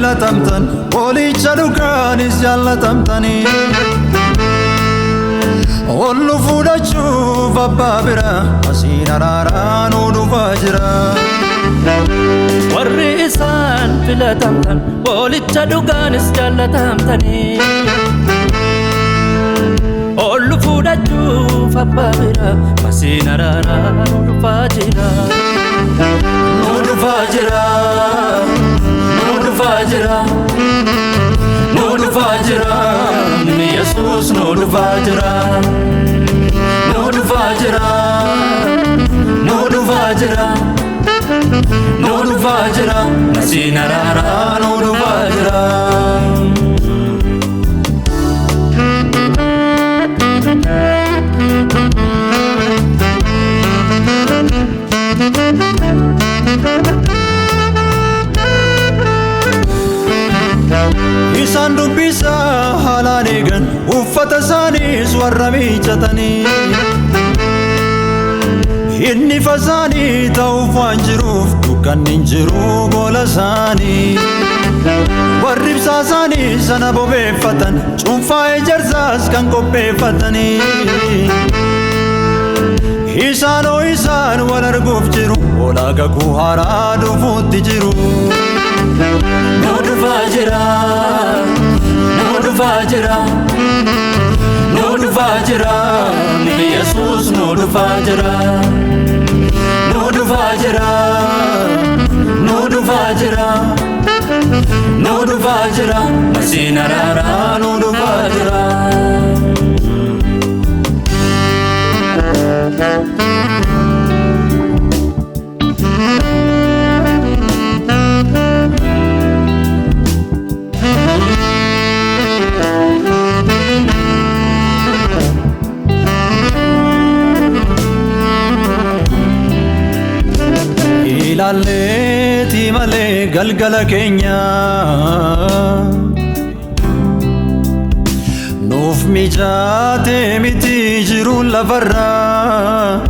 filatamtan olicha dhugaanis jaallatamtanii ollu fuudhachuuf abbaa bira asiin araaraan dhufaa jira warri isaan filatamtan olicha dhugaanis jaallatamtanii ollu fuudhachuuf abbaa bira asiin araaraan dhufaa jira dhufaa jira dhufaa jira dhufaa jira Yesus dhufaa jira dhufaa jira dhufaa jira dhufaa jira asiin araaraan dhufaa jira Isaan dubbisa haalaan eegan uffata isaaniis warra miiccatanii inni fasaanii ta'uuf waan jiruuf dukkanni hin jiru gola isaanii warri ibsaa isaanii sana bobeeffatan cuunfaa ejersaas kan qopheeffatanii isaanoo isaan wal arguuf jiru olaa kakuu haaraa dhufuutti jiru dhufaa jira dhufaa jira dhufaa jira Yesus dhufaa jira dhufaa jira dhufaa jira dhufaa jira asiin araaraan dhufaa jira ilaalleeti malee galgala keenya nuuf mijaate miti jiruun lafarraa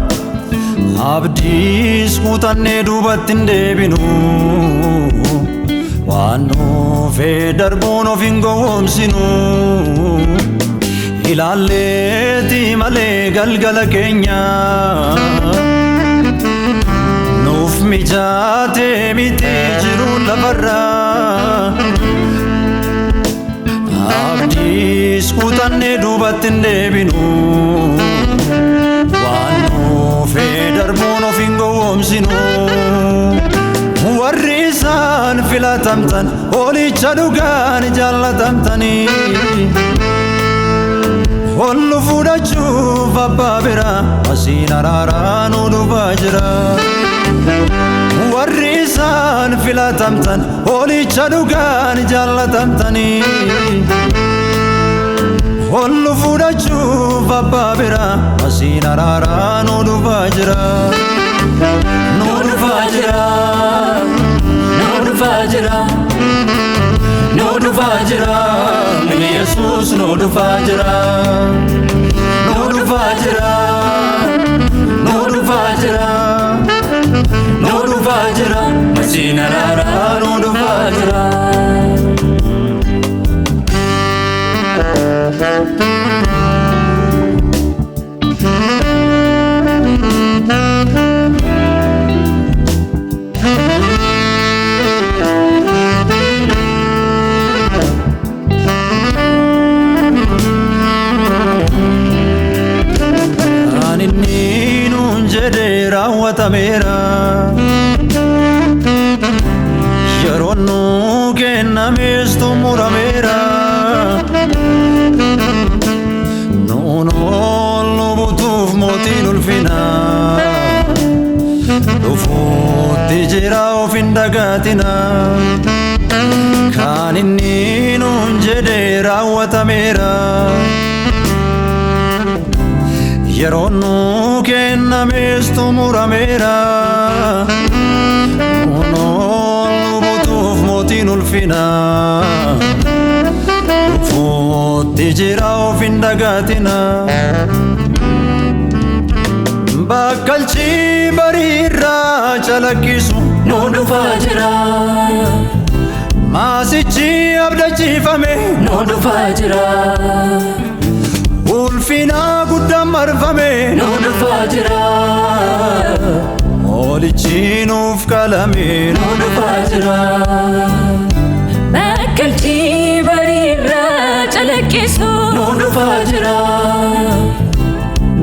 abdiis kutannee duubatti hin deebinu waan nuufee darbuun of hin gowwoomsinu ilaalleeti malee galgala keenya nuuf mijaate miti jiruun lafarraa abdiis kutannee duubatti hin deebinu waan nuufee darbuun of hin gowwoomsinu warri isaan filatamtan olicha dhugaan jaallatamtanii ollu fuudhachuuf abbaa bira asiin araaraan dhufaa jira warri isaan filatamtan olicha dhugaan jaallatamtanii ollu fuudhachuuf abbaa bira asiin araaraan dhufaa jira dhufaa jira dhufaa jira dhufaa jira Yesus dhufaa jira dhufaa jira dhufaa jira dhufaa jira asiin araaraan dhufaa jira raawwatameera yeroon nuu kennames xumurameera nuun ollu butuuf mootiin ulfinaa dhufuutti jira of hin dagaatina kan inni nuun jedhe raawwatameera yeroon nuu kennames xumurameera nuun ollu butuuf mootiin ulfinaa dhufuutti jira of hin dagaatina bakkalchii bariirraa calaqqisu nu dhufaa jira Maasichi abdachiifame dhufaa jira. ulfina guddaan marfame dhufaa jira. Moolichi nuuf qalame dhufaa jira. Bakkaltii bariirraa calaqqisu dhufaa jira.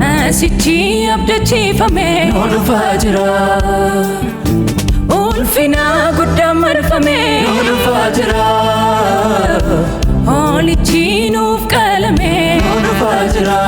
Maasichi abdachiifame dhufaa jira. Ulfina guddaan marfame dhufaa jira. Moolichi nuuf qalame dhufaa jira.